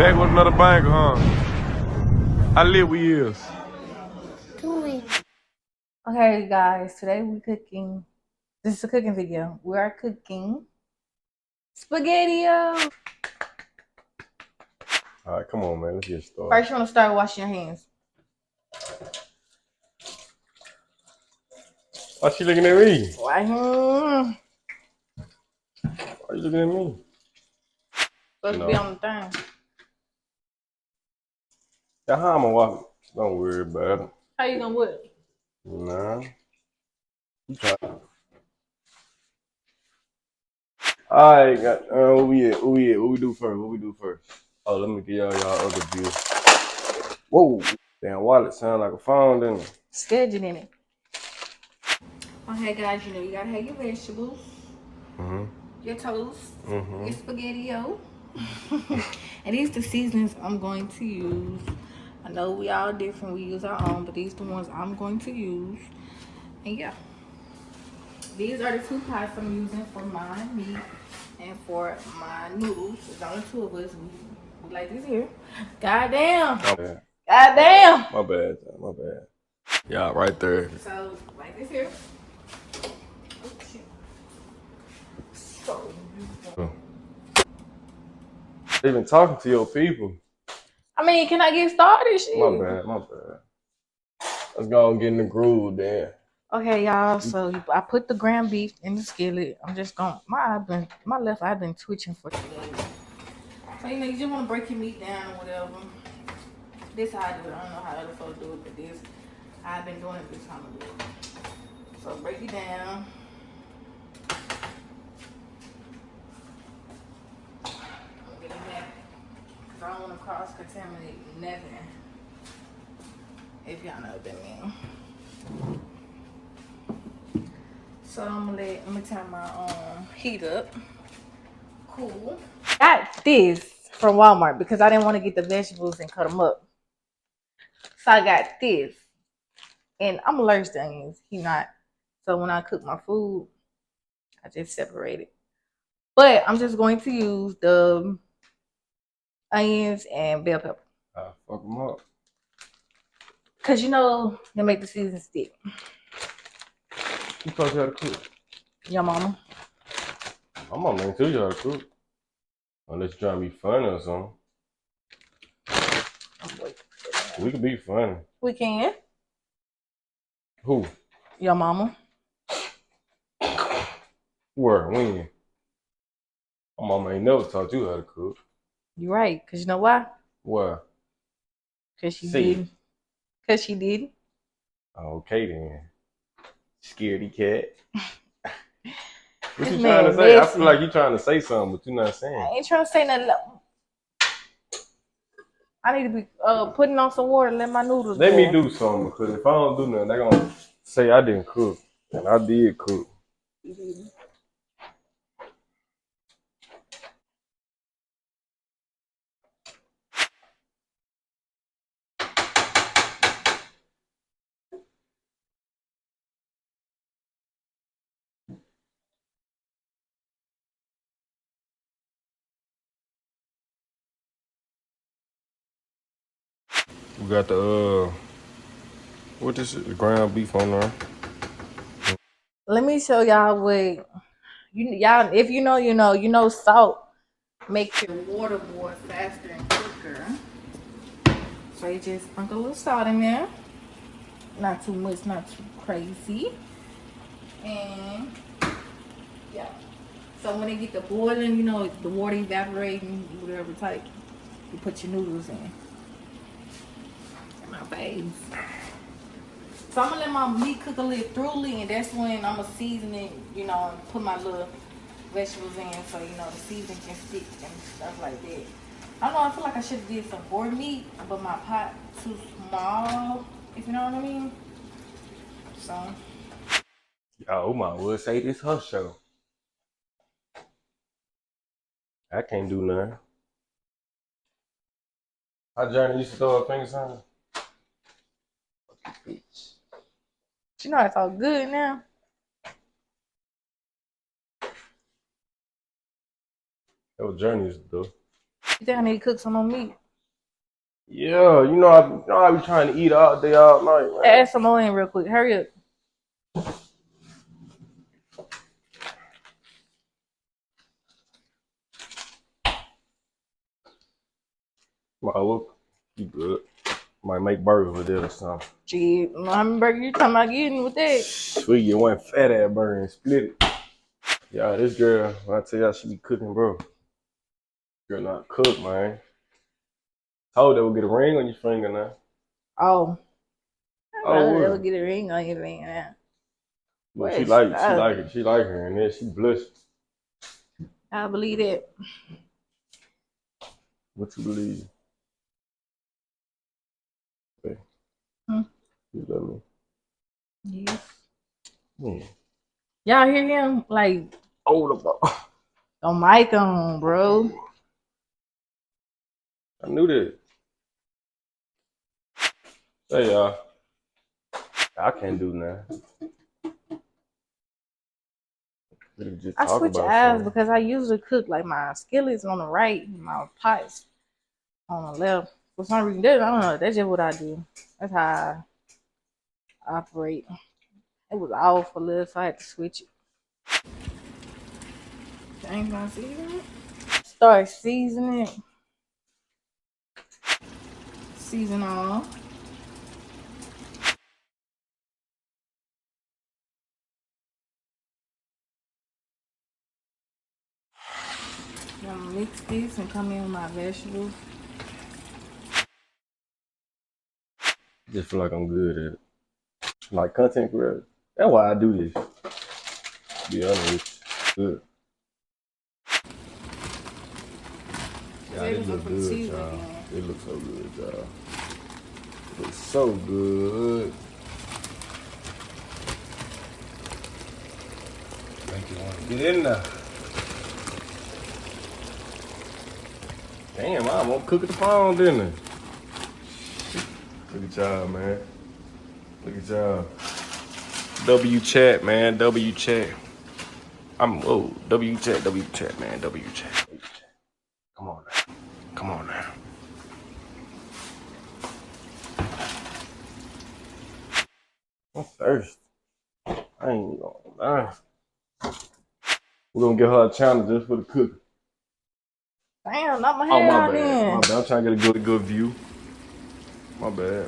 Back with another banger, huh? How lit we is? Okay, guys, today we're cooking. This is a cooking video. We are cooking SpaghettiO. All right, come on, man. Let's get started. First, you want to start washing your hands. Why she looking at me? Why? Why you looking at me? Supposed to be on the thing. Yeah, how I'ma walk? Don't worry about it. How you gonna whip? Nah. You try. Alright, where we at? What we do first? Oh, let me give y'all other view. Whoa. Damn, wallet sound like a phone, didn't it? Schedule in it. Okay, guys, you know you gotta have your vegetables, your toast, your SpaghettiO. And these the seasonings I'm going to use. I know we all different, we use our own, but these the ones I'm going to use. And yeah, these are the two pots I'm using for my meat and for my noodles. There's only two of us. We like this here. Goddamn. My bad. Goddamn. My bad. Yeah, right there. So like this here. Oh, shit. So Even talking to your people. I mean, can I get started? Shit. My bad. Let's go and get in the groove then. Okay, y'all. So I put the ground beef in the skillet. I'm just gonna my left eye been twitching for today. So you know you just want to break your meat down or whatever. This how I do it. I don't know how other folks do it, but this I've been doing it this time of year. So break it down. I'm getting that because I don't want to cross contaminate nothing. If y'all know what that means. So I'm gonna turn my heat up. Cool. Got this from Walmart because I didn't want to get the vegetables and cut them up. So I got this. And I'm allergic to onions. He not. So when I cook my food, I just separate it. But I'm just going to use the onions and bell pepper. Fuck them up. Because you know, they make the season stick. Who taught you how to cook? Your mama. My mama ain't tell you how to cook. Unless you're trying to be funny or something. We can be funny. We can. Who? Your mama. Where? When? My mama ain't never taught you how to cook. You're right. Because you know why? Why? Because she didn't. Because she didn't. Okay then. Scaredy cat. What This you trying to say? messy. I feel like you trying to say something, but you're not saying. I ain't trying to say nothing. I need to be putting on some water and let my noodles Let boil. me do something, because if I don't do nothing, they're going to say I didn't cook. And I did cook. We got the what is it? The ground beef on there. Let me show y'all what y'all. If you know salt makes your water boil faster and quicker. So you just sprinkle a little salt in there. Not too much, not too crazy. And yeah. So when they get the boiling, you know the water evaporating, whatever type, you put your noodles in. My face. So I'm gonna let my meat cook a little thoroughly, and that's when I'm gonna season it, you know, and put my little vegetables in, so you know the seasoning can stick and stuff like that. I don't know. I feel like I should have did some board meat, but my pot too small. If you know what I mean. So. Oh, my would say this her show. I can't do nothing. How Journey used to throw her fingers on her? Bitch. You know it's all good now. That was Journey used to do. You think I need to cook some more meat? Yeah, I be trying to eat all day, all night, man. Add some more in real quick. Hurry up. Might look, you good. Might make burgers with it or something. Gee, how many burgers you talking about getting with that? Sweet, get one fat ass burger and split it. Yeah, this girl, when I tell y'all she be cooking, bro. Girl not cook, man. Told her we'll get a ring on your finger now. Oh. Oh, They'll what? get a ring on your finger. But she like it. She like her, and then she blushed. I believe it. What you believe? Hey, you love me. Yes. Yeah. Y'all hear him? Like, Oh, the mic on, bro. I knew that. Hey, y'all. I can't do nothing. I switch eyes because I usually cook like my skillets on the right, my pots on the left. For some reason, I don't know. That's just what I do. That's how I operate. It was off a little, so I had to switch it. Ain't gonna season it. Start seasoning it. Season all. I'm gonna mix this and come in with my vegetables. Just feel like I'm good at it. Like content creator. That's why I do this. To be honest with you. Good. Yeah, it look good, y'all. It looks so good, y'all. It looks so good. Make you want to get in there. Damn, I won't cook at the phone, didn't I? Look at y'all, man. Look at y'all. W chat, man. W chat. W chat, man. W chat. Come on now. Come on now. I'm thirsty. I ain't gonna lie. We're gonna give her a challenge just for the cooking. Damn, not my hair. Oh, my out bad. then. My bad. I'm trying to get a good view. My bad.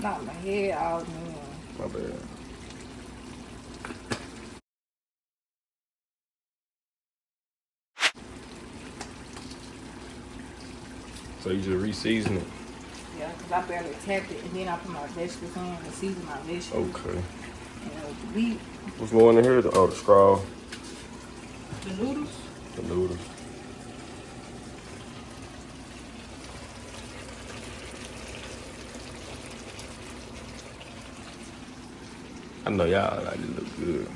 Not my head out then. My bad. So you just re-season it? Yeah, because I barely tapped it, and then I put my vegetables in and season my vegetables. Okay. And the wheat. What's going in here? Oh, the scrawl. The noodles. The noodles. I know y'all like it look good.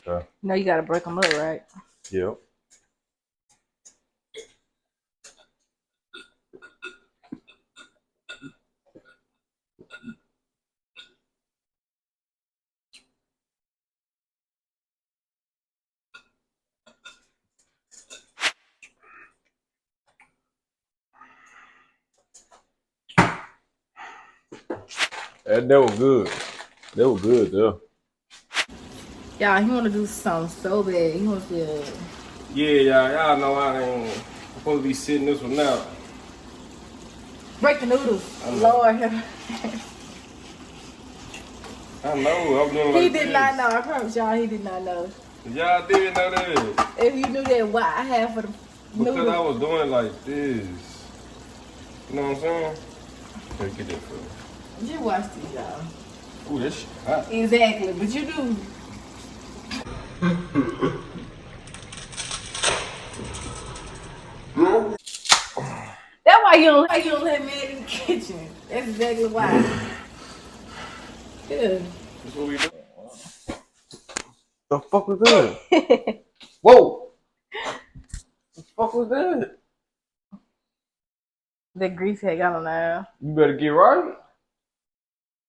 Okay. You know you gotta break them up, right? Yep. That was good. That was good, though. Yeah, he wanna do something so bad. He wants to. Yeah, y'all know I ain't supposed to be sitting this one out. Break the noodles. Lord. I know, I'm doing like He did not know. I promise y'all, he did not know. Y'all didn't know that. If you knew that, what I have for the noodles. Because I was doing it like this. You know what I'm saying? Here, get that for me. Just watch this, y'all. Ooh, that shit hot. Exactly, but you do. That's why you don't have man in the kitchen. That's exactly why. Yeah. That's what we do. The fuck was that? Whoa! The fuck was that? The grease had got on there. You better get right.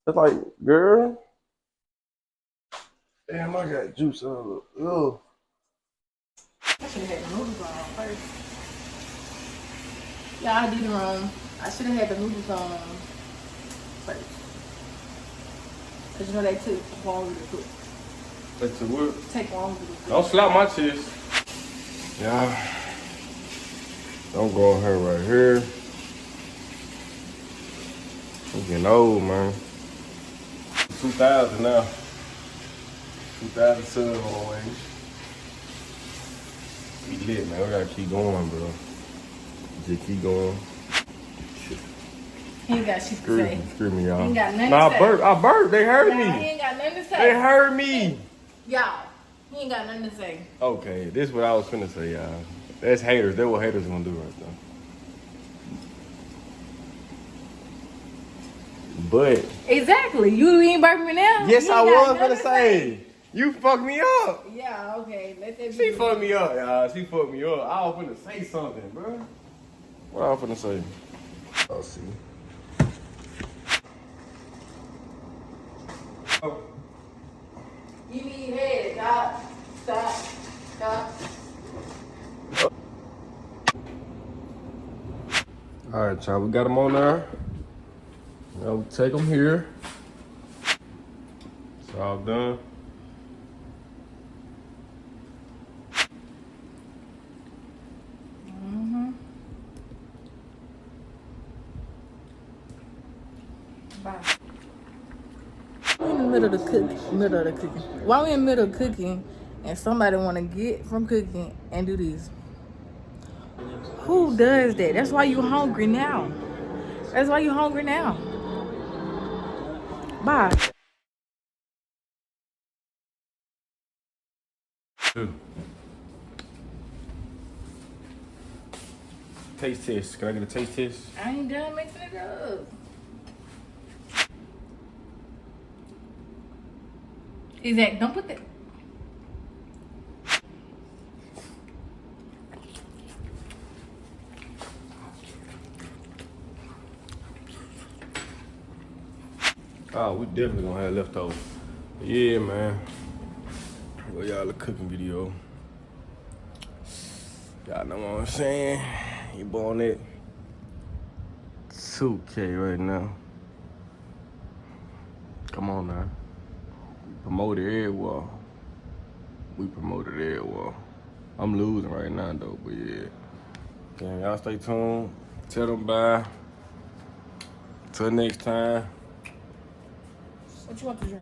That's like, girl. Damn, I got juice all up. Ugh. I should have had the noodles on first. Yeah, I did it wrong. I should have had the noodles on first. Cause you know they take longer to cook. Take to what? Take longer to cook. Don't slap my chest. Yeah. Don't go on her right here. I'm getting old, man. 2000 now. 2007 always. We lit, man. We gotta keep going, bro. Just keep going. He ain't got shit to say. Screw me, y'all. He ain't got nothing Nah, to say. I burped. They heard Nah, he me. ain't got nothing to say. They heard me. Y'all, he ain't got nothing to say. Okay, this is what I was finna say, y'all. That's haters. That's what haters gonna do right now. But Exactly. You ain't burping me now? yes, You I ain't got was nothing finna to say. You fucked me up. Yeah, okay. Let that be. She fucked me up, y'all. She fucked me up. I was finna say something, bro. What I was finna say? I'll see. Oh. You need head. Stop. Stop. Stop. All right, y'all. We got them on there. Now we take them here. It's all done. Bye. We're in the middle of the cooking. While we're in the middle of cooking and somebody want to get from cooking and do this. Who does that? That's why you hungry now. That's why you hungry now. Bye. Taste test. Can I get a taste test? I ain't done mixing it up. Exactly. Don't put that. Oh, we definitely gonna have leftovers. Yeah, man. Well, y'all a cooking video. Y'all know what I'm saying? You born at 2K right now. Come on now. We promoted everywhere. We promoted everywhere. I'm losing right now though, but yeah. Damn, y'all stay tuned. Tell them bye. Till next time. What you want to drink?